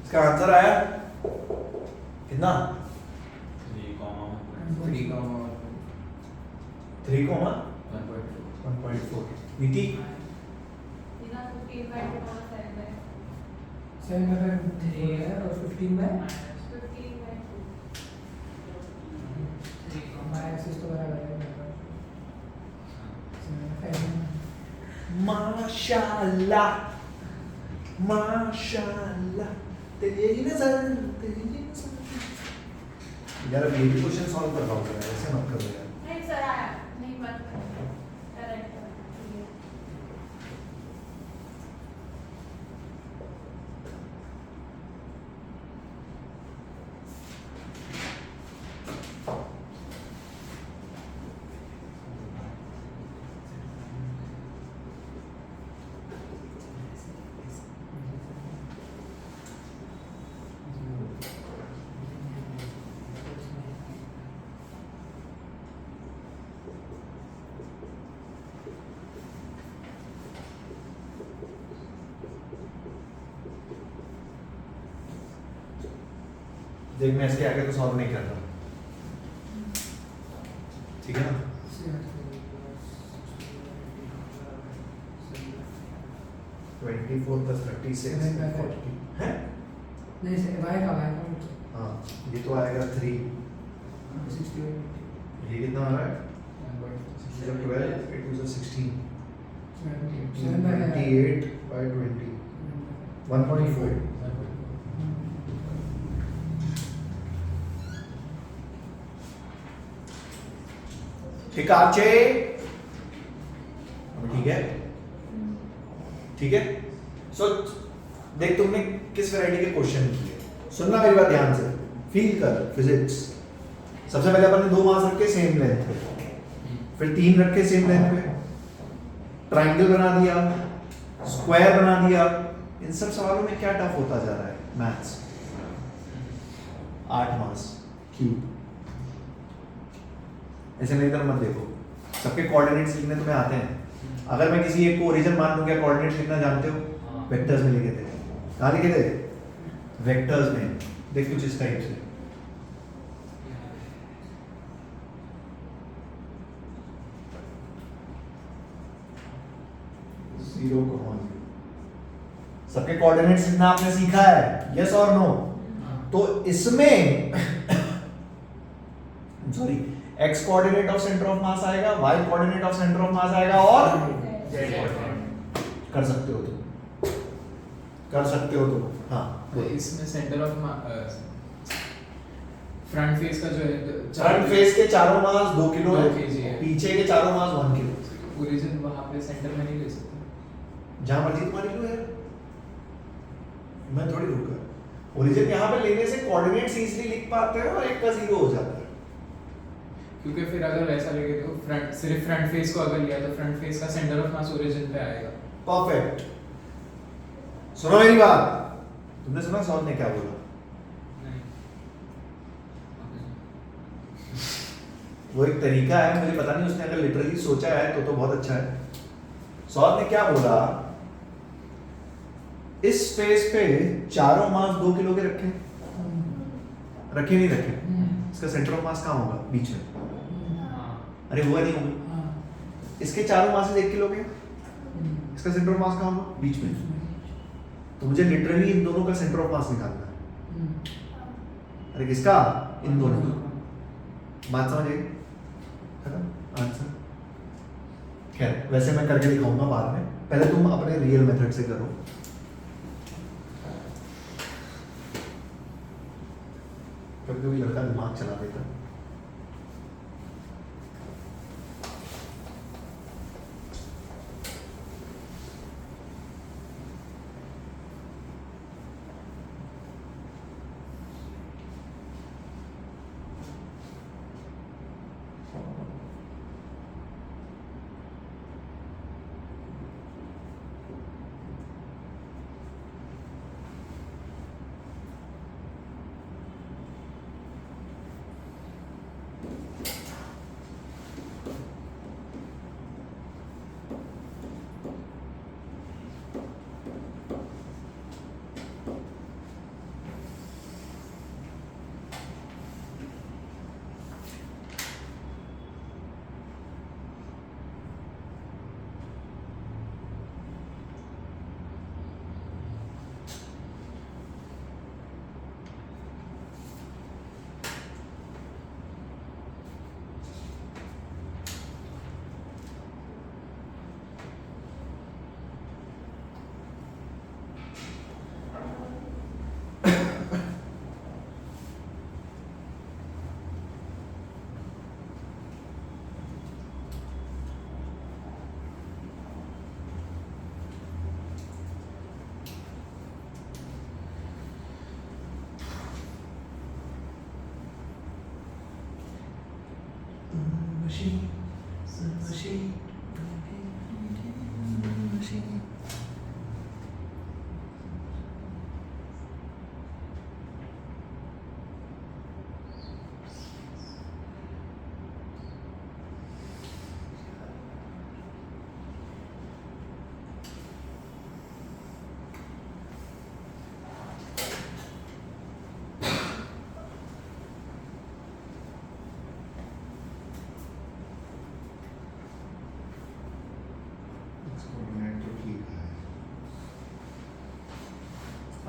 इसका आंसर आया कितना? 3 3 कॉमा 1.2 1.4। नीति? 7/3 है और 15/3 एक्सिस तो बराबर है। माशाल्लाह माशाल्लाह तेरी नजर यार अब ये भी क्वेश्चन सॉल्व कर रहा हूँ यार, ऐसे मत करो यार। नहीं सर आया नहीं मत करेक्ट देख मैं इसके आगे तो सॉल्व नहीं कर रहा, ठीक है ना? 24 + 36 40 है? नहीं सर y का हाँ ये तो आएगा 3। 68 ये कितना आ रहा है? 1.4 12 8 2 16 7/8 28 by 20 1.4। टिकाचे ठीक है, ठीक है। सो देख तुमने किस वैरायटी के क्वेश्चन किए, सुनना मेरी बात ध्यान से, फील कर फिजिक्स। सबसे पहले अपन ने 2 मास रखे सेम लेंथ पे, फिर 3 रखे सेम लेंथ पे, ट्राइंगल बना दिया, स्क्वायर बना दिया। इन सब सवालों में क्या टफ होता जा रहा है? मैथ्स। 8 मास क्यूब। ऐसे नहीं तो मत देखो, सबके कोऑर्डिनेट्स लिखने तुम्हें आते हैं। अगर मैं किसी एक को ओरिजिन मान लूं, क्या कोऑर्डिनेट्स लिखना जानते हो? वेक्टर्स में लिखे थे। कहाँ लिखे थे? वेक्टर्स में। देख कुछ इस टाइप से। Zero comma zero. सबके कोऑर्डिनेट्स लिखना आपने सीखा है, यस और नो? तो इसमें sorry x coordinate of centre of मास आएगा, y coordinate of centre of मास आएगा और Z कोऑर्डिनेट कर सकते हो तो, कर सकते हो तो हाँ तो इसमें सेंटर ऑफ फ्रंट फेस का जो है फ्रंट फेस के चारों मास 2 किलो 2 है, kg है। पीछे के चारों मास 1 किलो। ओरिजिन वहां पे सेंटर में नहीं ले सकते। जहां मर्जी तुम्हारी लो यार, मैं थोड़ी रुका। ओरिजिन यहाँ पे लेने से कोऑर्डिनेट्स इजीली लिख पाते हैं और एक का जीरो हो जाता है। क्योंकि फिर अगर वैसा लेके तो फ्रंट सिर्फ फ्रंट फेस को अगर लिया तो फ्रंट फेस का सेंटर ऑफ मास ओरिजिन पे आएगा। परफेक्ट। सुनो मेरी बात, तुमने सुना सौद ने क्या बोला? वो एक तरीका है, मुझे पता नहीं उसने अगर लिटरली सोचा है तो बहुत अच्छा है। सौद ने क्या बोला, इस फेस पे चारों मास 2 किलो के रखे, रखे नहीं रखे? इसका सेंटर ऑफ मास कहाँ होगा? बीच में। अरे हुआ नहीं होगा। इसके चारों मास 1 किलो के, इसका सेंटर ऑफ मास कहाँ होगा? बीच में। तो मुझे लिटरली इन दोनों का सेंटर ऑफ मास निकालना है। अरे किसका? इन दोनों का। बात समझ आई? आंसर खैर वैसे मैं करके दिखाऊंगा बाद में, पहले तुम अपने रियल मेथड से करो। कभी कभी लड़का दिमाग चला देता।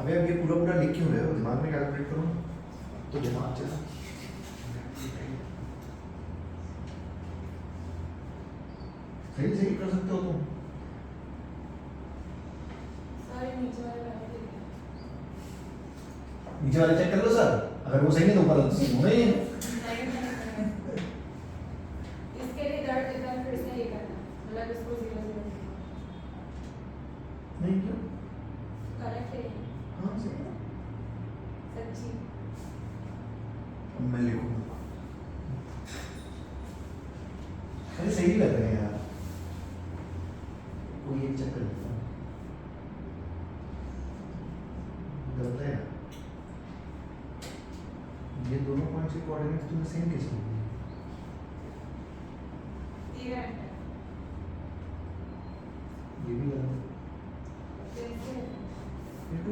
अबे अब ये पूरा पूरा लिख क्यों रहे हो? दिमाग में कैलकुलेट करो तो दिमाग चला। सही सही कर सकते हो तुम। नीचे वाले चेक कर लो सर, अगर वो सही नहीं तो ऊपर होना ही है। इसके लिए दर्द इधर फिर से ये करना, मतलब इसको 0 0 नहीं क्यों? करेक्ट है। हाँ सही है। सच्ची अब मैं लिखूंगा। अरे सही लग रहे हैं यार, कोई एक चक्कर नहीं गलत है। ये दोनों पॉइंट्स के कोऑर्डिनेट्स तुम्हें सेम कैसे होंगे? इवेंट ये भी गलत है। कैसे? ये 2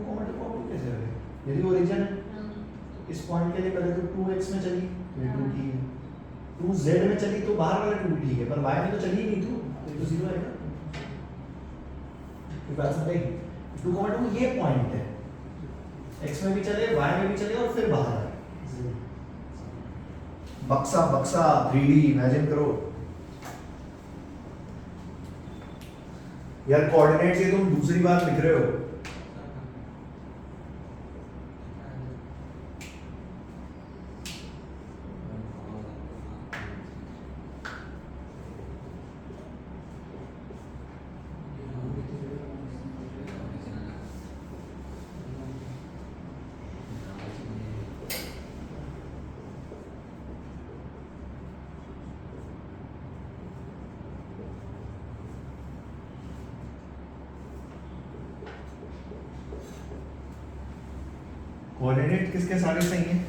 कैसे रहे? यदि ओरिजिन है इस पॉइंट के लिए पहले तो 2x में चली तो ये 2 ठीक है, 2z में चली तो बाहर वाला 2 ठीक है, पर y में तो चली ही नहीं तो ये तो 0 आएगा। तो बात समझेगी, 2,2 ये पॉइंट है, x में भी चले y में भी चले और फिर बाहर आए। बक्सा बक्सा 3D इमेजिन करो यार, कोऑर्डिनेट्स ये तुम दूसरी बार लिख रहे हो। कोऑर्डिनेट किसके सारे सही हैं?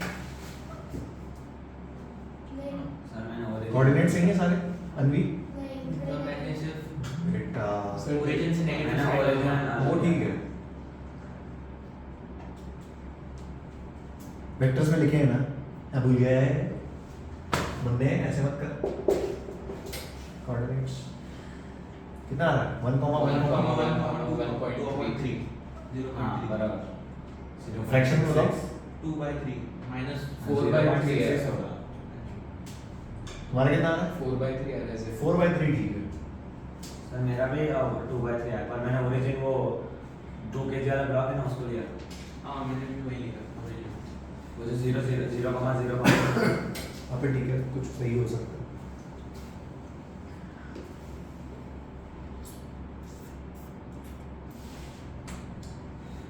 सर मैंने और कोऑर्डिनेट सही हैं सारे? अनवी तो मैंने सिर्फ बेटा ओरिजिन से नेगेटिव मैंने साइड origin लिया। वो ठीक है, वेक्टर्स में लिखे हैं ना, मैं भूल गया है बंदे, ऐसे मत कर। कोऑर्डिनेट्स कितना आ रहा है? 1,1,1,1.3 हाँ 0.3 बराबर फ्रैक्शन में बताओ। 2/3 माइनस 4/3 है। तुम्हारा कितना आ रहा है? 4/3 है जैसे 4/3 ठीक है। सर मेरा भी 2/3 है, पर मैंने ओरिजिन वो 2 kg वाला ब्लॉक है ना उसको लिया, हाँ मैंने भी वही लिखा ओरिजिन। वो जो 0,0,0,0 वहाँ पे ठीक है, कुछ सही हो सकता है।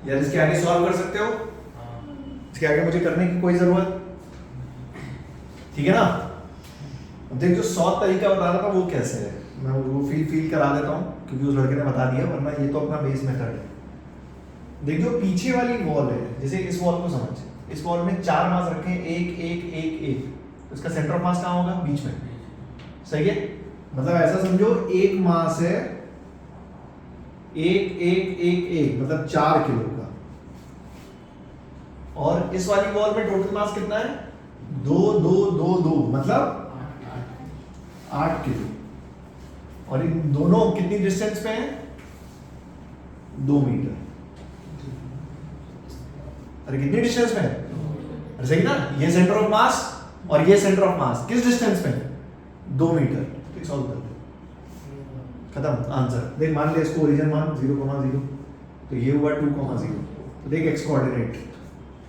यार इसके आगे सॉल्व कर सकते हो? इसके आगे मुझे करने की कोई जरूरत, ठीक है ना? अब देख जो 100 तरीका बता रहा था वो कैसे है, मैं वो फील करा देता हूँ क्योंकि उस लड़के ने बता दिया, वरना ये तो अपना बेस मेथड है। देख जो पीछे वाली वॉल है, जैसे इस वॉल को समझ, इस वॉल में 4 मास रखे हैं, 1 1 1 1, तो इसका सेंटर ऑफ मास कहाँ होगा? बीच में, सही है? मतलब ऐसा समझो एक मास है 1 1 1 1, मतलब 4 किलो का, और इस वाली वॉल में टोटल मास कितना है? 2 2 2 2, मतलब 8 किलो, और इन दोनों कितनी डिस्टेंस पे हैं? 2 मीटर। अरे कितनी डिस्टेंस में है? अरे सही ना, ये सेंटर ऑफ मास और ये सेंटर ऑफ मास किस डिस्टेंस पे है? 2 मीटर। ठीक, सॉल्व कर दो, खत्म आंसर। देख मान ले इसको ओरिजिन मान 0,0, तो ये हुआ 2,0। तो देख एक्स कोऑर्डिनेट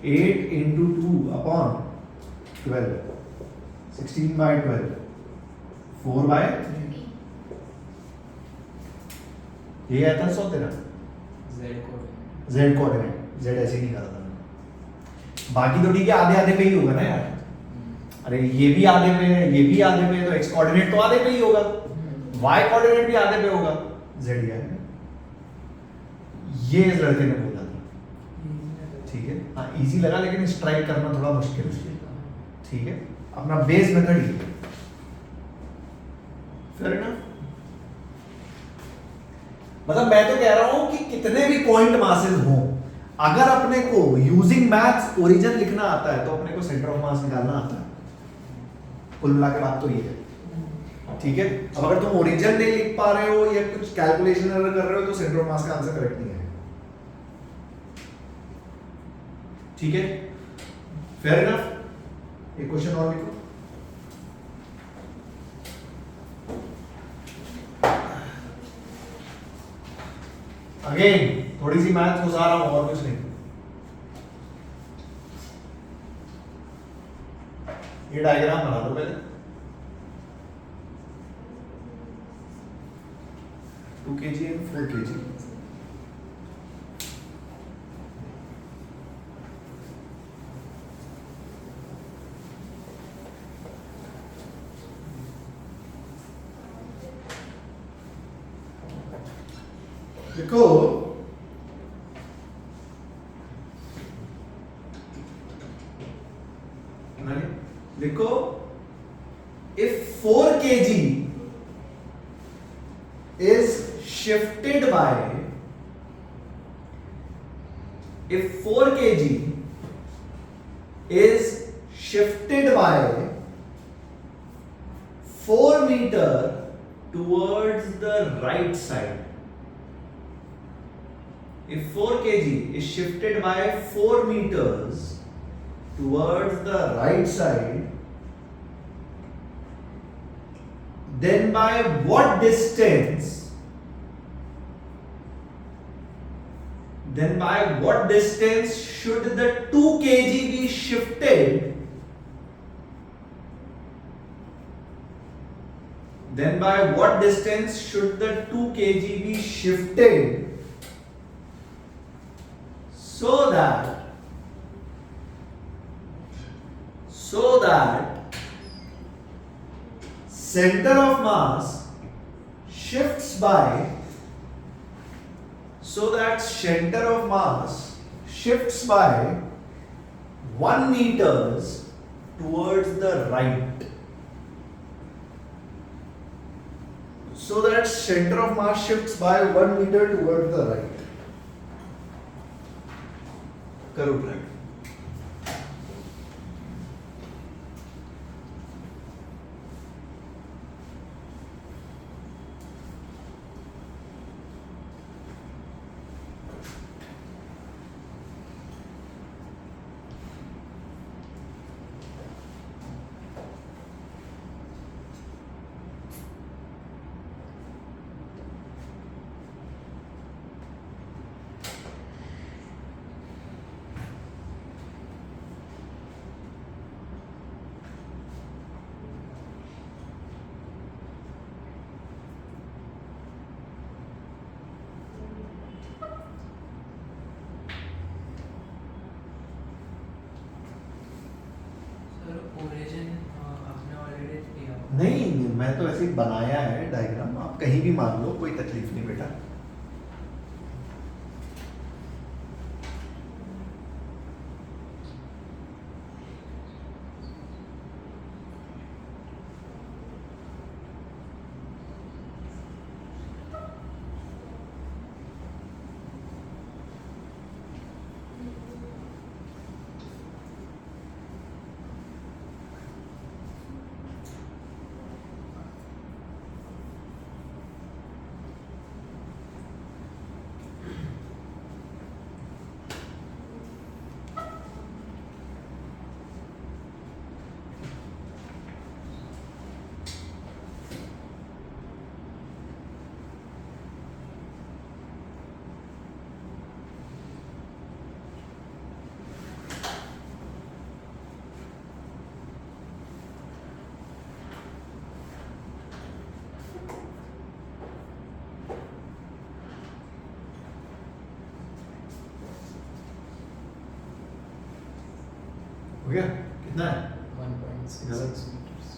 8 into 2/12, 16/12, 4/, ये आता है 100 तेरा Z z कोऑर्डिनेट, z ऐसे ही निकाला था मैंने। बाकी तो ठीक है, आधे आधे पे ही होगा ना यार। अरे ये भी आधे पे है, ये भी आधे पे है, तो x कोऑर्डिनेट तो आधे पे ही होगा, y कोऑर्डिनेट भी आधे पे होगा, z ही आएगा। ये इस लड़के ने बोला था, ठीक है? हाँ इजी लगा, लेकिन स्ट्राइक करना थोड़ा मुश्किल है, ठीक है? अपना बेस मेथड ही है, फेयर इनफ। मतलब मैं तो कह रहा हूं कि कितने भी पॉइंट मासेस हो, अगर अपने को यूजिंग मैथ्स ओरिजिन लिखना आता है तो अपने को सेंटर ऑफ मास निकालना आता है। कुल मिला के बात तो ये है, ठीक है? अब अगर तुम ओरिजिन नहीं लिख पा रहे हो या कुछ कैलकुलेशन एरर कर रहे हो तो सेंटर ऑफ मास का आंसर करेक्ट नहीं है, ठीक है? Fair enough. एक क्वेश्चन और लिखो। अगेन थोड़ी सी मैथ घुसा रहा हूं और कुछ नहीं। ये डायग्राम बना दो पहले। 2 kg and 4 kg। देखो देखो, if 4 kg is shifted by, if 4 kg is shifted by 4 meter towards the right side. If 4 kg is shifted by 4 meters towards the right side, then by what distance? Then by what distance should the 2 kg be shifted? Then by what distance should the 2 kg be shifted so that center of mass shifts by 1 meters towards the right. So that center of mass shifts by 1 meter towards the right. करो ट्राई. सर ओरिजिन आपने ऑलरेडी दिया नहीं, मैं तो ऐसे ही बनाया है डायग्राम. आप कहीं भी मान लो, कोई तकलीफ नहीं बेटा. हो गया? कितना है? 1.66 meters.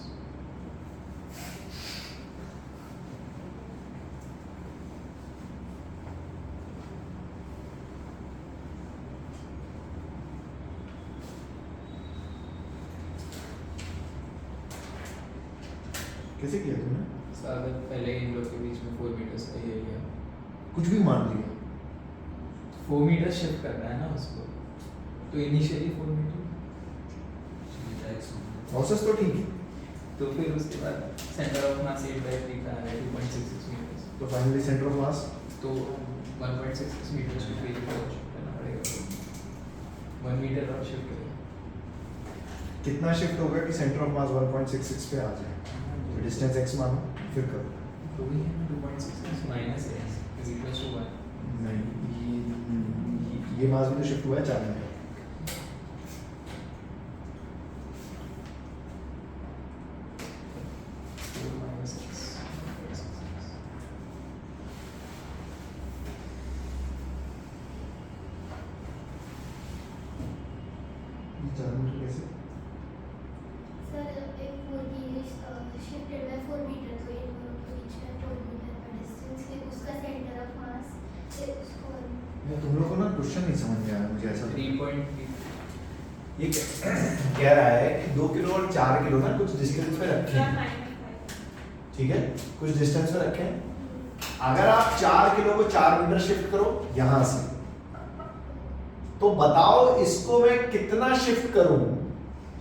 कैसे किया तुमने? सागर पहले इन लोग के बीच में 4 meters का ये लिया. कुछ भी मान लिया. 4 meters शिफ्ट करना है ना उसको, तो इनिशियली 4 meter. प्रोसेस तो ठीक है. तो फिर उसके बाद सेंटर ऑफ मास 8/3 का है 2.66 meters. तो फाइनली सेंटर ऑफ मास तो 1.66 meters to फिर शिफ्ट करना पड़ेगा. 1 meter और शिफ्ट करेगा. कितना शिफ्ट होगा कि सेंटर ऑफ मास 1.66 पे आ जाए? तो डिस्टेंस x मानो, फिर करो. तो वही है ना 2.66 minus x is equals to 1. नहीं, ये मास भी तो शिफ्ट हुआ है 4 मीटर. Minus x. ये 4 मीटर कैसे? सर एक 4 की शिफ्टेड बाय 4 मीटर, तो इन दोनों के बीच में 4 मीटर का डिस्टेंस है, उसका सेंटर ऑफ मास से उसको मैं तुम लोग को ना क्वेश्चन नहीं समझ में आया. मुझे ऐसा 3.3. ये कह रहा है कि 2 किलो और 4 किलो ना कुछ डिस्टेंस पे रखे हैं. ठीक है, कुछ डिस्टेंस पे रखे हैं. अगर आप 4 किलो को 4 मीटर शिफ्ट करो यहां से, तो बताओ इसको मैं कितना शिफ्ट करूं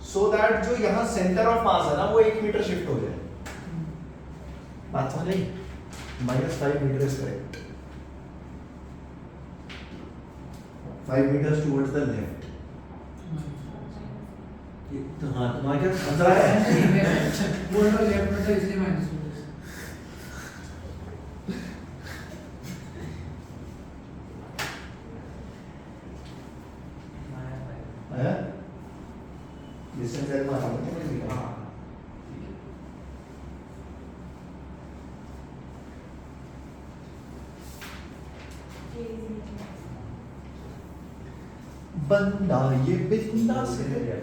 सो दैट जो यहाँ सेंटर ऑफ मास है ना वो 1 मीटर शिफ्ट हो जाए। बात समझ आई? -5 metre is correct. 5 meters towards the left। तो हाँ तुम्हारा क्या आंसर आया? बोल रहा लेफ्ट में तो इसलिए माइनस हो आया? डिस्टेंस एल मारा है। बंदा ये बिंदास है।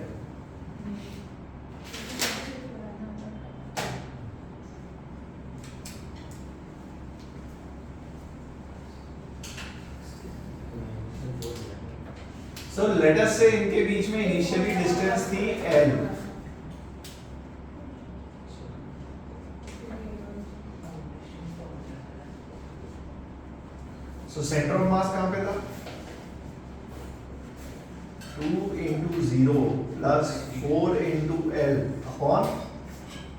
So let us say इनके बीच में इनिशियली डिस्टेंस थी L। So सेंटर ऑफ मास कहाँ पे था? 2 into 0 plus 4 into L upon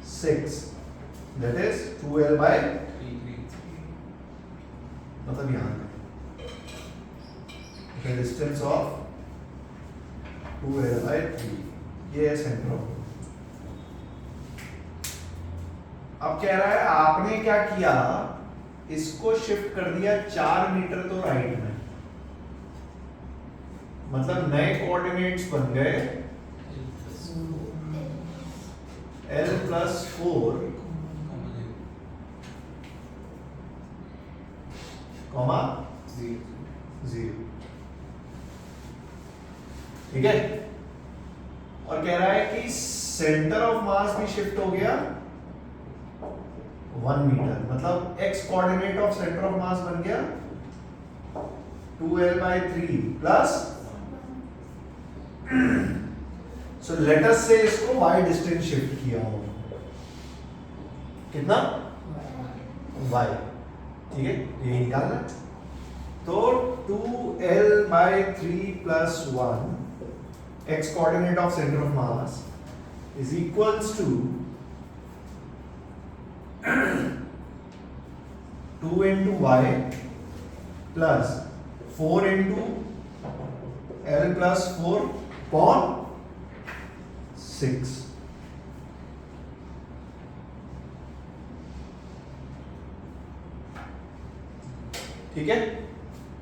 6, that is 2L by, मतलब यहाँ the distance of 2L by 3, ये है सेंटर ऑफ। अब कह रहा है आपने क्या किया, इसको शिफ्ट कर दिया 4 मीटर तो राइट में, मतलब नए कोऑर्डिनेट्स बन गए L plus 4 कॉमा 0। ठीक है, और कह रहा है कि सेंटर ऑफ मास भी शिफ्ट हो गया 1 मीटर, मतलब x coordinate of centre of मास बन गया 2L by 3 plus, so let us से इसको y डिस्टेंस शिफ्ट किया हो, कितना y, ठीक है, ये निकालना। तो 2L by 3 plus 1 x coordinate of center of mass is equals to 2 into y plus 4 into L plus 4 upon 6। ठीक है,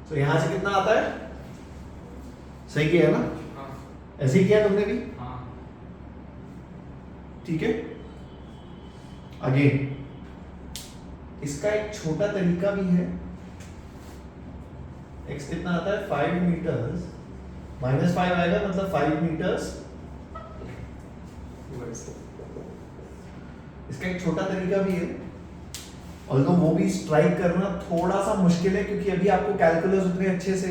तो यहां से कितना आता है? सही किया ना? ऐसे ही किया तुमने भी? ठीक है, अगेन इसका एक छोटा तरीका भी है। x कितना आता है? 5 मीटर्स, -5 आएगा मतलब 5 मीटर्स। इसका एक छोटा तरीका भी है, ऑल्दो वो भी स्ट्राइक करना थोड़ा सा मुश्किल है, क्योंकि अभी आपको कैलकुलस उतने अच्छे से,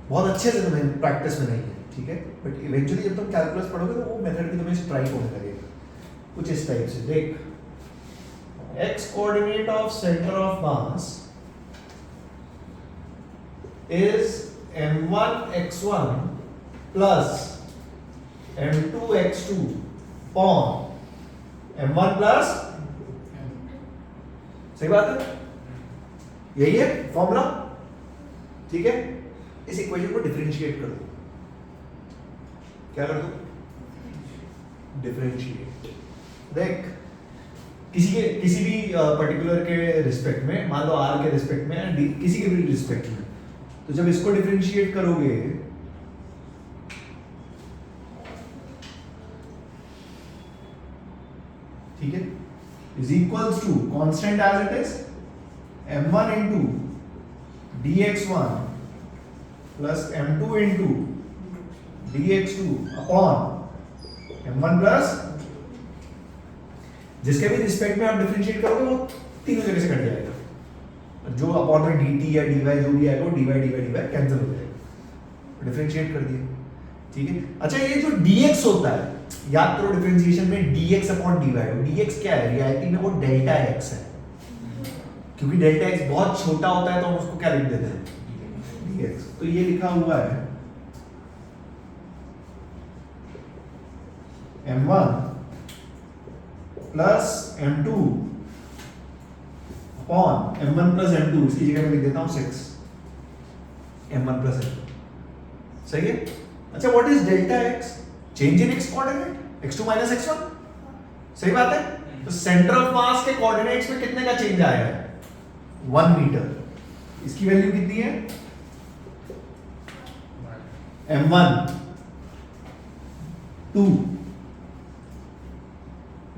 बहुत अच्छे से तुम्हें प्रैक्टिस में नहीं है, ठीक है, बट इवेंचुअली जब तुम कैलकुलस पढ़ोगे तो वो मेथड भी तुम्हें स्ट्राइक होने लगेगा कुछ इस टाइप से। देख, x coordinate of centre of mass is m1x1 plus m2x2 upon m1 plus, सही बात है, यही है फॉर्मूला। ठीक है, इस इक्वेशन को डिफरेंशिएट कर दो। क्या कर दो? डिफरेंशिएट। देख, किसी भी पर्टिकुलर के रिस्पेक्ट में, मान लो r के रिस्पेक्ट में, किसी के भी रिस्पेक्ट में, तो जब इसको डिफरेंशिएट करोगे ठीक है, is equals to constant as it is m1 into dx1 plus m2 into dx2 upon m1 plus, जिसके भी रिस्पेक्ट में आप डिफरेंशिएट करोगे वो तीनों जगह से कट जाएगा, जो अपॉन में dt या dy जो भी आएगा वो dy कैंसिल हो जाएगा, डिफरेंशिएट कर दिया। ठीक है, अच्छा ये जो dx होता है, याद करो डिफरेंशिएशन में dx अपॉन dy, dx क्या है? रियलिटी में वो डेल्टा x है, क्योंकि डेल्टा x बहुत छोटा होता है तो हम उसको क्या लिख देते हैं? dx। तो ये लिखा हुआ है m1 plus m2 upon m1 plus m2, इसकी जगह मैं लिख देता हूं 6 m1 प्लस m2। सही है। अच्छा, what is delta x? Change in x coordinate, x2 minus x1। सही बात है। तो सेंटर ऑफ मास के कोऑर्डिनेट्स में कितने का चेंज आया है? 1 मीटर। इसकी वैल्यू कितनी है? m1 2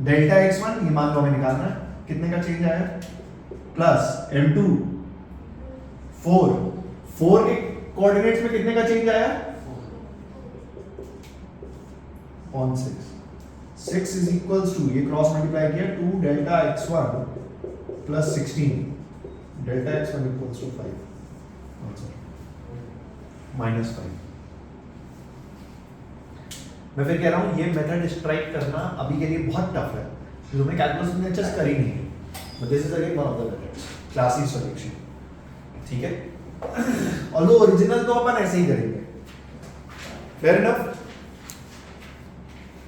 डेल्टा x1, ये मान लो हमें निकालना है, कितने का चेंज आया? प्लस m2 4 के कोऑर्डिनेट्स में कितने का चेंज आया? 6 इज इक्वल्स टू, ये क्रॉस मल्टीप्लाई किया, 2 delta x1 plus 16 delta x1 equals to 5 minus 5। मैं फिर कह रहा हूं ये मेथड स्ट्राइक करना अभी के लिए बहुत टफ है, तुमने कैलकुलस में अच्छे से करी नहीं है, but this is again one of the methods, classic solution. ठीक है। ऑल्दो ओरिजिनल तो अपन ऐसे ही करेंगे, फेयर इनफ।